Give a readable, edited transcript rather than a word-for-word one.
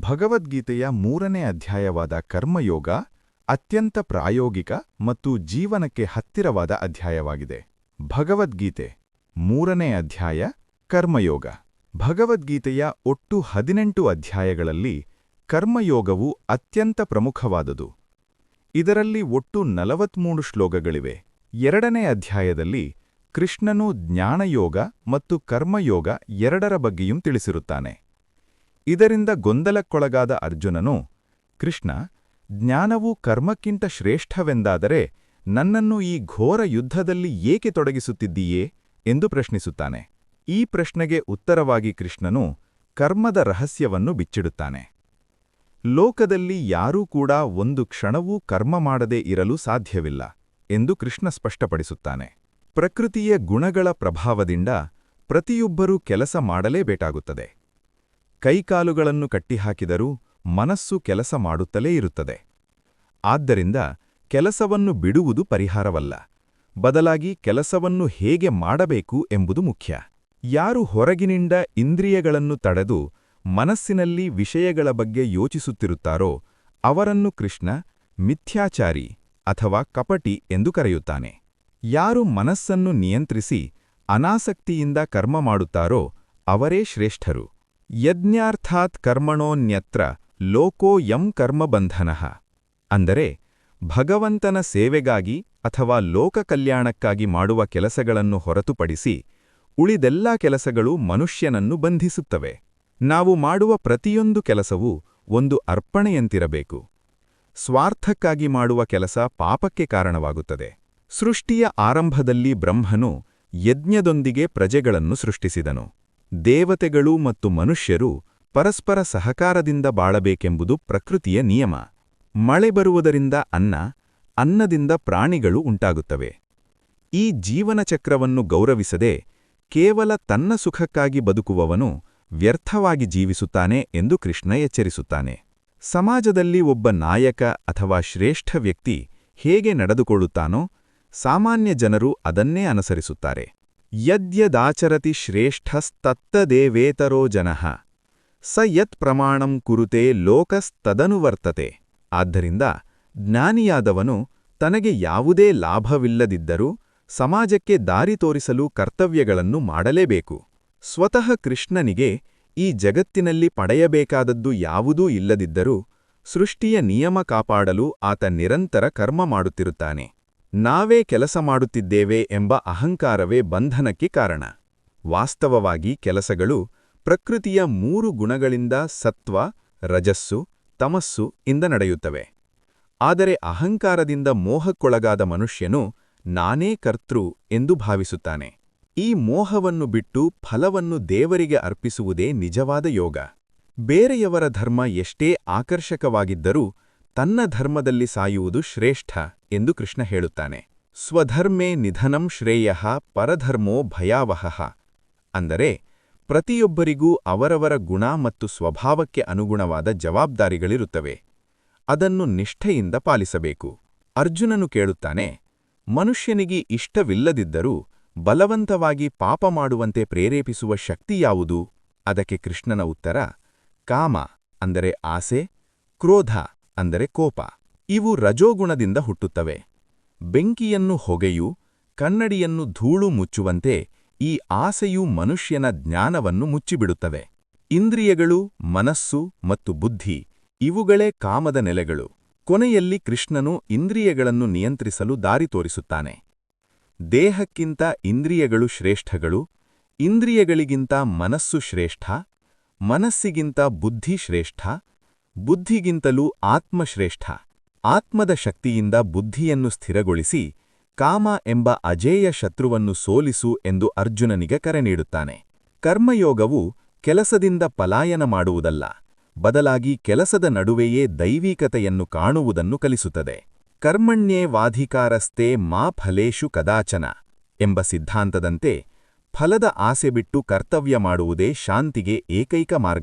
ಭಗವದ್ಗೀತೆಯ 3ನೇ ಅಧ್ಯಾಯವಾದ ಕರ್ಮಯೋಗ ಅತ್ಯಂತ ಪ್ರಾಯೋಗಿಕ ಮತ್ತು ಜೀವನಕ್ಕೆ ಹತ್ತಿರವಾದ ಅಧ್ಯಾಯವಾಗಿದೆ. ಭಗವದ್ಗೀತೆ 3ನೇ ಅಧ್ಯಾಯ ಕರ್ಮಯೋಗ. ಭಗವದ್ಗೀತೆಯ ಒಟ್ಟು 18 ಅಧ್ಯಾಯಗಳಲ್ಲಿ ಕರ್ಮಯೋಗವು ಅತ್ಯಂತ ಪ್ರಮುಖವಾದುದು. ಇದರಲ್ಲಿ ಒಟ್ಟು 43 ಶ್ಲೋಕಗಳಿವೆ. 2ನೇ ಅಧ್ಯಾಯದಲ್ಲಿ ಕೃಷ್ಣನು ಜ್ಞಾನಯೋಗ ಮತ್ತು ಕರ್ಮಯೋಗ ಎರಡರ ಬಗ್ಗೆಯೂ ತಿಳಿಸಿರುತ್ತಾನೆ. ಇದರಿಂದ ಗೊಂದಲಕ್ಕೊಳಗಾದ ಅರ್ಜುನನು, ಕೃಷ್ಣ, ಜ್ಞಾನವು ಕರ್ಮಕ್ಕಿಂತ ಶ್ರೇಷ್ಠವೆಂದಾದರೆ ನನ್ನನ್ನು ಈ ಘೋರ ಯುದ್ಧದಲ್ಲಿ ಏಕೆ ತೊಡಗಿಸುತ್ತಿದ್ದೀಯೇ ಎಂದು ಪ್ರಶ್ನಿಸುತ್ತಾನೆ. ಈ ಪ್ರಶ್ನೆಗೆ ಉತ್ತರವಾಗಿ ಕೃಷ್ಣನು ಕರ್ಮದ ರಹಸ್ಯವನ್ನು ಬಿಚ್ಚಿಡುತ್ತಾನೆ. ಲೋಕದಲ್ಲಿ ಯಾರೂ ಕೂಡ ಒಂದು ಕ್ಷಣವೂ ಕರ್ಮ ಮಾಡದೇ ಇರಲು ಸಾಧ್ಯವಿಲ್ಲ ಎಂದು ಕೃಷ್ಣ ಸ್ಪಷ್ಟಪಡಿಸುತ್ತಾನೆ. ಪ್ರಕೃತಿಯ ಗುಣಗಳ ಪ್ರಭಾವದಿಂದ ಪ್ರತಿಯೊಬ್ಬರೂ ಕೆಲಸ ಮಾಡಲೇಬೇಕಾಗುತ್ತದೆ. ಕೈಕಾಲುಗಳನ್ನು ಕಟ್ಟಿಹಾಕಿದರೂ ಮನಸ್ಸು ಕೆಲಸ ಮಾಡುತ್ತಲೇ ಇರುತ್ತದೆ. ಆದ್ದರಿಂದ ಕೆಲಸವನ್ನು ಬಿಡುವುದು ಪರಿಹಾರವಲ್ಲ, ಬದಲಾಗಿ ಕೆಲಸವನ್ನು ಹೇಗೆ ಮಾಡಬೇಕು ಎಂಬುದು ಮುಖ್ಯ. ಯಾರು ಹೊರಗಿನಿಂದ ಇಂದ್ರಿಯಗಳನ್ನು ತಡೆದು ಮನಸ್ಸಿನಲ್ಲಿ ವಿಷಯಗಳ ಬಗ್ಗೆ ಯೋಚಿಸುತ್ತಿರುತ್ತಾರೋ ಅವರನ್ನು ಕೃಷ್ಣ ಮಿಥ್ಯಾಚಾರಿ ಅಥವಾ ಕಪಟಿ ಎಂದು ಕರೆಯುತ್ತಾನೆ. ಯಾರು ಮನಸ್ಸನ್ನು ನಿಯಂತ್ರಿಸಿ ಅನಾಸಕ್ತಿಯಿಂದ ಕರ್ಮ ಮಾಡುತ್ತಾರೋ ಅವರೇ ಶ್ರೇಷ್ಠರು. ಯಜ್ಞಾರ್ಥಾತ್ ಕರ್ಮಣೋನ್ಯತ್ರ ಲೋಕೋ ಯಂ ಕರ್ಮಬಂಧನಃ. ಅಂದರೆ ಭಗವಂತನ ಸೇವೆಗಾಗಿ ಅಥವಾ ಲೋಕ ಕಲ್ಯಾಣಕ್ಕಾಗಿ ಮಾಡುವ ಕೆಲಸಗಳನ್ನು ಹೊರತುಪಡಿಸಿ ಉಳಿದೆಲ್ಲಾ ಕೆಲಸಗಳು ಮನುಷ್ಯನನ್ನು ಬಂಧಿಸುತ್ತವೆ. ನಾವು ಮಾಡುವ ಪ್ರತಿಯೊಂದು ಕೆಲಸವೂ ಒಂದು ಅರ್ಪಣೆಯಂತಿರಬೇಕು. ಸ್ವಾರ್ಥಕ್ಕಾಗಿ ಮಾಡುವ ಕೆಲಸ ಪಾಪಕ್ಕೆ ಕಾರಣವಾಗುತ್ತದೆ. ಸೃಷ್ಟಿಯ ಆರಂಭದಲ್ಲಿ ಬ್ರಹ್ಮನು ಯಜ್ಞದೊಂದಿಗೆ ಪ್ರಜೆಗಳನ್ನು ಸೃಷ್ಟಿಸಿದನು. ದೇವತೆಗಳು ಮತ್ತು ಮನುಷ್ಯರು ಪರಸ್ಪರ ಸಹಕಾರದಿಂದ ಬಾಳಬೇಕೆಂಬುದು ಪ್ರಕೃತಿಯ ನಿಯಮ. ಮಳೆ ಬರುವುದರಿಂದ ಅನ್ನದಿಂದ ಪ್ರಾಣಿಗಳು ಉಂಟಾಗುತ್ತವೆ. ಈ ಜೀವನಚಕ್ರವನ್ನು ಗೌರವಿಸದೆ ಕೇವಲ ತನ್ನ ಸುಖಕ್ಕಾಗಿ ಬದುಕುವವನು ವ್ಯರ್ಥವಾಗಿ ಜೀವಿಸುತ್ತಾನೆ ಎಂದು ಕೃಷ್ಣ ಎಚ್ಚರಿಸುತ್ತಾನೆ. ಸಮಾಜದಲ್ಲಿ ಒಬ್ಬ ನಾಯಕ ಅಥವಾ ಶ್ರೇಷ್ಠ ವ್ಯಕ್ತಿ ಹೇಗೆ ನಡೆದುಕೊಳ್ಳುತ್ತಾನೋ ಸಾಮಾನ್ಯ ಜನರು ಅದನ್ನೇ ಅನುಸರಿಸುತ್ತಾರೆ. ಯದ್ಯದಾಚರತಿ ಶ್ರೇಷ್ಠಸ್ತತ್ತದೇವೇತರೋ ಜನಃ ಸ ಯತ್ ಪ್ರಮಾಣಂ ಕುರುತೆ ಲೋಕಸ್ತದನುವರ್ತತೆ. ಆದ್ದರಿಂದ ಜ್ಞಾನಿಯಾದವನು ತನಗೆ ಯಾವುದೇ ಲಾಭವಿಲ್ಲದಿದ್ದರೂ ಸಮಾಜಕ್ಕೆ ದಾರಿ ತೋರಿಸಲು ಕರ್ತವ್ಯಗಳನ್ನು ಮಾಡಲೇಬೇಕು. ಸ್ವತಃ ಕೃಷ್ಣನಿಗೆ ಈ ಜಗತ್ತಿನಲ್ಲಿ ಪಡೆಯಬೇಕಾದದ್ದು ಯಾವುದೂ ಇಲ್ಲದಿದ್ದರೂ ಸೃಷ್ಟಿಯ ನಿಯಮ ಕಾಪಾಡಲು ಆತ ನಿರಂತರ ಕರ್ಮ ಮಾಡುತ್ತಿರುತ್ತಾನೆ. ನಾವೇ ಕೆಲಸ ಮಾಡುತ್ತಿದ್ದೇವೆ ಎಂಬ ಅಹಂಕಾರವೇ ಬಂಧನಕ್ಕೆ ಕಾರಣ. ವಾಸ್ತವವಾಗಿ ಕೆಲಸಗಳು ಪ್ರಕೃತಿಯ 3 ಗುಣಗಳಿಂದ ಸತ್ವ, ರಜಸ್ಸು, ತಮಸ್ಸು ಇಂದ ನಡೆಯುತ್ತವೆ. ಆದರೆ ಅಹಂಕಾರದಿಂದ ಮೋಹಕ್ಕೊಳಗಾದ ಮನುಷ್ಯನು ನಾನೇ ಕರ್ತೃ ಎಂದು ಭಾವಿಸುತ್ತಾನೆ. ಈ ಮೋಹವನ್ನು ಬಿಟ್ಟು ಫಲವನ್ನು ದೇವರಿಗೆ ಅರ್ಪಿಸುವುದೇ ನಿಜವಾದ ಯೋಗ. ಬೇರೆಯವರ ಧರ್ಮ ಎಷ್ಟೇ ಆಕರ್ಷಕವಾಗಿದ್ದರೂ ತನ್ನ ಧರ್ಮದಲ್ಲಿ ಸಾಯುವುದು ಶ್ರೇಷ್ಠ ಎಂದು ಕೃಷ್ಣ ಹೇಳುತ್ತಾನೆ. ಸ್ವಧರ್ಮೇ ನಿಧನಂ ಶ್ರೇಯಃ ಪರಧರ್ಮೋ ಭಯಾವಹಃ. ಅಂದರೆ ಪ್ರತಿಯೊಬ್ಬರಿಗೂ ಅವರವರ ಗುಣ ಮತ್ತು ಸ್ವಭಾವಕ್ಕೆ ಅನುಗುಣವಾದ ಜವಾಬ್ದಾರಿಗಳಿರುತ್ತವೆ. ಅದನ್ನು ನಿಷ್ಠೆಯಿಂದ ಪಾಲಿಸಬೇಕು. ಅರ್ಜುನನು ಕೇಳುತ್ತಾನೆ, ಮನುಷ್ಯನಿಗೆ ಇಷ್ಟವಿಲ್ಲದಿದ್ದರೂ ಬಲವಂತವಾಗಿ ಪಾಪ ಮಾಡುವಂತೆ ಪ್ರೇರೇಪಿಸುವ ಶಕ್ತಿ ಯಾವುದು? ಅದಕ್ಕೆ ಕೃಷ್ಣನ ಉತ್ತರ, ಕಾಮ ಅಂದರೆ ಆಸೆ, ಕ್ರೋಧ ಅಂದರೆ ಕೋಪ. ಇವು ರಜೋಗುಣದಿಂದ ಹುಟ್ಟುತ್ತವೆ. ಬೆಂಕಿಯನ್ನು ಹೊಗೆಯು, ಕನ್ನಡಿಯನ್ನು ಧೂಳು ಮುಚ್ಚುವಂತೆ ಈ ಆಸೆಯು ಮನುಷ್ಯನ ಜ್ಞಾನವನ್ನು ಮುಚ್ಚಿಬಿಡುತ್ತವೆ. ಇಂದ್ರಿಯಗಳು, ಮನಸ್ಸು ಮತ್ತು ಬುದ್ಧಿ ಇವುಗಳೇ ಕಾಮದ ನೆಲೆಗಳು. ಕೊನೆಯಲ್ಲಿ ಕೃಷ್ಣನು ಇಂದ್ರಿಯಗಳನ್ನು ನಿಯಂತ್ರಿಸಲು ದಾರಿ ತೋರಿಸುತ್ತಾನೆ. ದೇಹಕ್ಕಿಂತ ಇಂದ್ರಿಯಗಳು ಶ್ರೇಷ್ಠಗಳು, ಇಂದ್ರಿಯಗಳಿಗಿಂತ ಮನಸ್ಸು ಶ್ರೇಷ್ಠ, ಮನಸ್ಸಿಗಿಂತ ಬುದ್ಧಿ ಶ್ರೇಷ್ಠ, ಬುದ್ಧಿಗಿಂತಲೂ ಆತ್ಮಶ್ರೇಷ್ಠ. ಆತ್ಮದ ಶಕ್ತಿಯಿಂದ ಬುದ್ಧಿಯನ್ನು ಸ್ಥಿರಗೊಳಿಸಿ ಕಾಮ ಎಂಬ ಅಜೇಯ ಶತ್ರುವನ್ನು ಸೋಲಿಸು ಎಂದು ಅರ್ಜುನನಿಗೆ ಕರೆ ನೀಡುತ್ತಾನೆ. ಕರ್ಮಯೋಗವು ಕೆಲಸದಿಂದ ಪಲಾಯನ ಮಾಡುವುದಲ್ಲ, ಬದಲಾಗಿ ಕೆಲಸದ ನಡುವೆಯೇ ದೈವೀಕತೆಯನ್ನು ಕಾಣುವುದನ್ನು ಕಲಿಸುತ್ತದೆ. ಕರ್ಮಣ್ಯೇವಾಧಿಕಾರಸ್ತೆ ಮಾ ಫಲೇಷು ಕದಾಚನ ಎಂಬ ಸಿದ್ಧಾಂತದಂತೆ ಫಲದ ಆಸೆ ಬಿಟ್ಟು ಕರ್ತವ್ಯ ಮಾಡುವುದೇ ಶಾಂತಿಗೆ ಏಕೈಕ ಮಾರ್ಗ.